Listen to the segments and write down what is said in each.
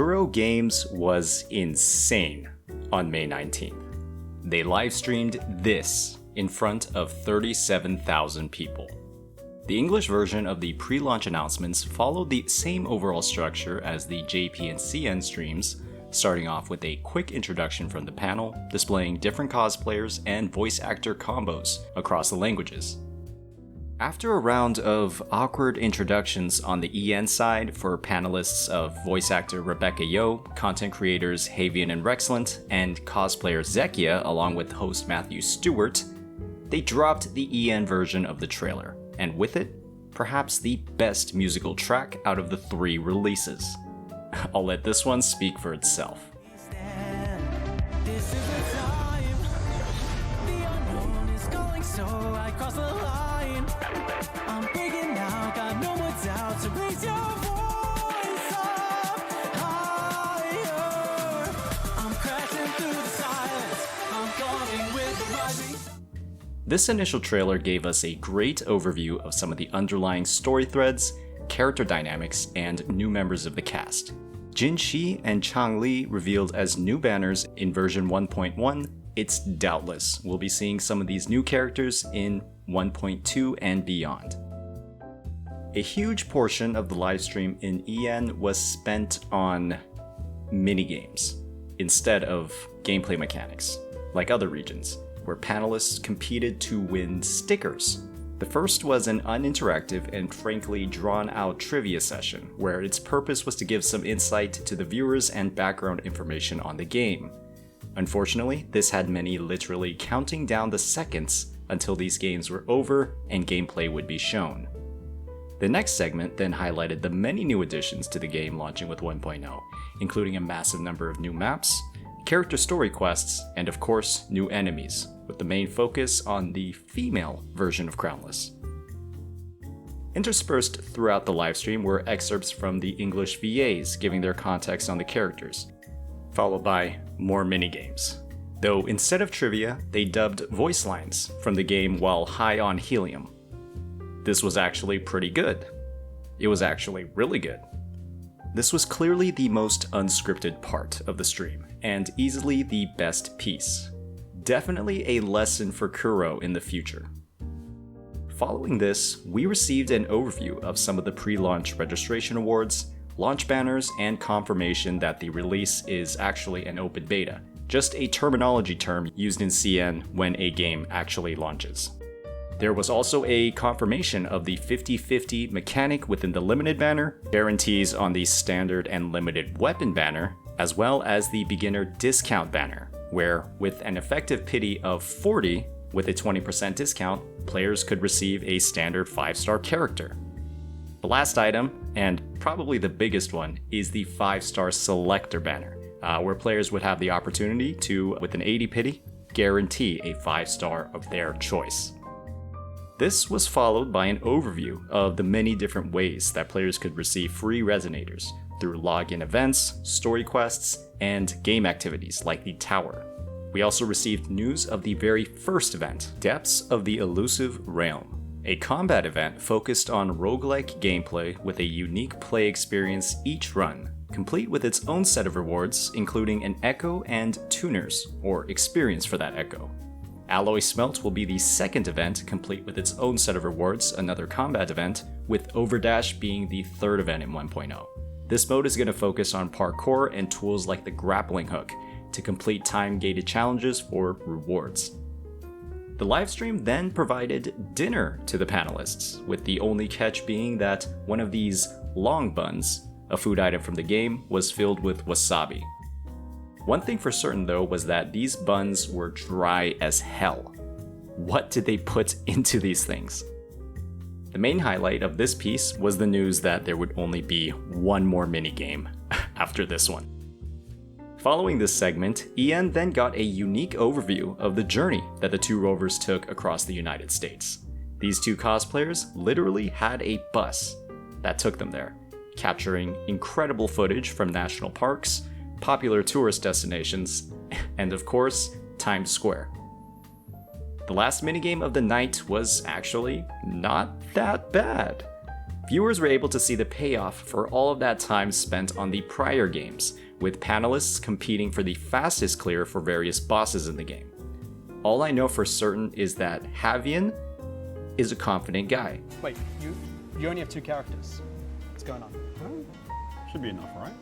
Kuro Games was insane on May 19th. They live-streamed this in front of 37,000 people. The English version of the pre-launch announcements followed the same overall structure as the JP and CN streams, starting off with a quick introduction from the panel, displaying different cosplayers and voice actor combos across the languages. After a round of awkward introductions on the EN side for panelists of voice actor Rebecca Yo, content creators Havian and Rexlent, and cosplayer Zekia along with host Matthew Stewart, they dropped the EN version of the trailer, and with it, perhaps the best musical track out of the 3 releases. I'll let this one speak for itself. This initial trailer gave us a great overview of some of the underlying story threads, character dynamics, and new members of the cast. Jin Shi and Chang Li revealed as new banners in version 1.1, it's doubtless we'll be seeing some of these new characters in 1.2 and beyond. A huge portion of the livestream in EN was spent on minigames instead of gameplay mechanics, like other regions, where panelists competed to win stickers. The first was an uninteractive and frankly drawn-out trivia session, where its purpose was to give some insight to the viewers and background information on the game. Unfortunately, this had many literally counting down the seconds until these games were over and gameplay would be shown. The next segment then highlighted the many new additions to the game launching with 1.0, including a massive number of new maps, character story quests, and of course, new enemies, with the main focus on the female version of Crownless. Interspersed throughout the livestream were excerpts from the English VAs giving their context on the characters, followed by more minigames. Though instead of trivia, they dubbed voice lines from the game while high on helium. This was actually pretty good. It was actually really good. This was clearly the most unscripted part of the stream, and easily the best piece. Definitely a lesson for Kuro in the future. Following this, we received an overview of some of the pre-launch registration awards, launch banners, and confirmation that the release is actually an open beta, just a terminology term used in CN when a game actually launches. There was also a confirmation of the 50-50 mechanic within the limited banner, guarantees on the standard and limited weapon banner, as well as the beginner discount banner, where with an effective pity of 40 with a 20% discount, players could receive a standard 5-star character. The last item, and probably the biggest one, is the 5-star selector banner, where players would have the opportunity to, with an 80 pity, guarantee a 5-star of their choice. This was followed by an overview of the many different ways that players could receive free resonators through login events, story quests, and game activities like the Tower. We also received news of the very first event, Depths of the Elusive Realm, a combat event focused on roguelike gameplay with a unique play experience each run, complete with its own set of rewards, including an echo and tuners, or experience for that echo. Alloy Smelt will be the second event, complete with its own set of rewards, another combat event, with Overdash being the third event in 1.0. This mode is going to focus on parkour and tools like the grappling hook to complete time-gated challenges for rewards. The livestream then provided dinner to the panelists, with the only catch being that one of these long buns, a food item from the game, was filled with wasabi. One thing for certain though was that these buns were dry as hell. What did they put into these things? The main highlight of this piece was the news that there would only be one more minigame after this one. Following this segment, Ian then got a unique overview of the journey that the two rovers took across the United States. These two cosplayers literally had a bus that took them there, capturing incredible footage from national parks, popular tourist destinations, and of course, Times Square. The last minigame of the night was actually not that bad, Viewers were able to see the payoff for all of that time spent on the prior games, with panelists competing for the fastest clear for various bosses in the game. All I know for certain is that Javian is a confident guy. Wait, you only have 2 characters. What's going on? Should be enough, right?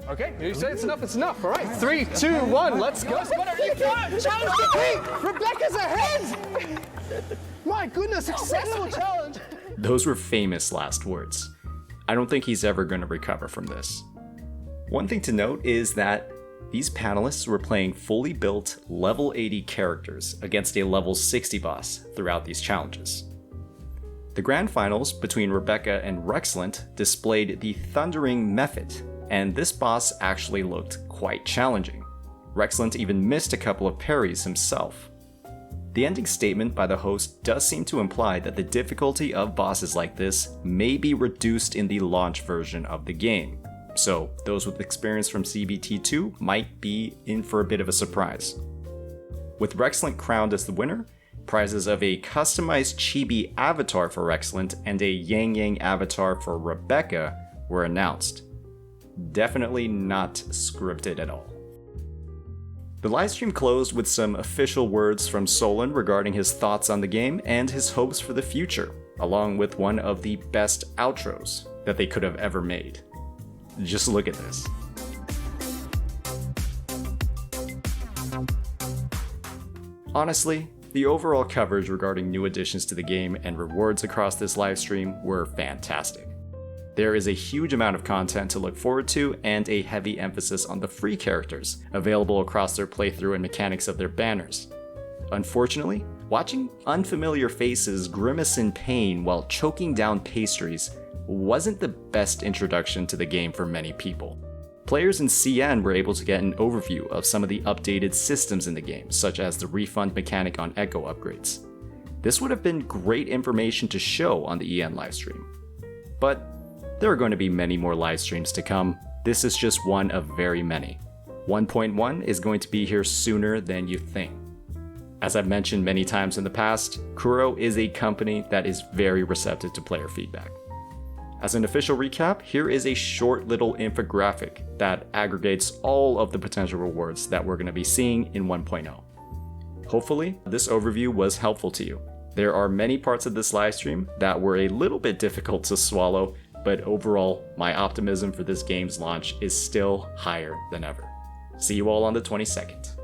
Okay, you say it's enough, all right? 3, 2, 1, let's go. Challenge complete! Rebecca's ahead! My goodness, successful challenge! Those were famous last words. I don't think he's ever going to recover from this. One thing to note is that these panelists were playing fully built level 80 characters against a level 60 boss throughout these challenges. The grand finals between Rebecca and Rexlant displayed the Thundering Method, and this boss actually looked quite challenging. Rexlant even missed a couple of parries himself. The ending statement by the host does seem to imply that the difficulty of bosses like this may be reduced in the launch version of the game, so those with experience from CBT2 might be in for a bit of a surprise. With Rexlant crowned as the winner, prizes of a customized chibi avatar for Rexlant and a Yang Yang avatar for Rebecca were announced. Definitely not scripted at all. The livestream closed with some official words from Solon regarding his thoughts on the game and his hopes for the future, along with one of the best outros that they could have ever made. Just look at this. Honestly, the overall coverage regarding new additions to the game and rewards across this livestream were fantastic. There is a huge amount of content to look forward to and a heavy emphasis on the free characters available across their playthrough and mechanics of their banners. Unfortunately, watching unfamiliar faces grimace in pain while choking down pastries wasn't the best introduction to the game for many people. Players in CN were able to get an overview of some of the updated systems in the game, such as the refund mechanic on Echo upgrades. This would have been great information to show on the EN livestream. But there are going to be many more livestreams to come. This is just one of very many. 1.1 is going to be here sooner than you think. As I've mentioned many times in the past, Kuro is a company that is very receptive to player feedback. As an official recap, here is a short little infographic that aggregates all of the potential rewards that we're going to be seeing in 1.0. Hopefully, this overview was helpful to you. There are many parts of this livestream that were a little bit difficult to swallow, but overall, my optimism for this game's launch is still higher than ever. See you all on the 22nd.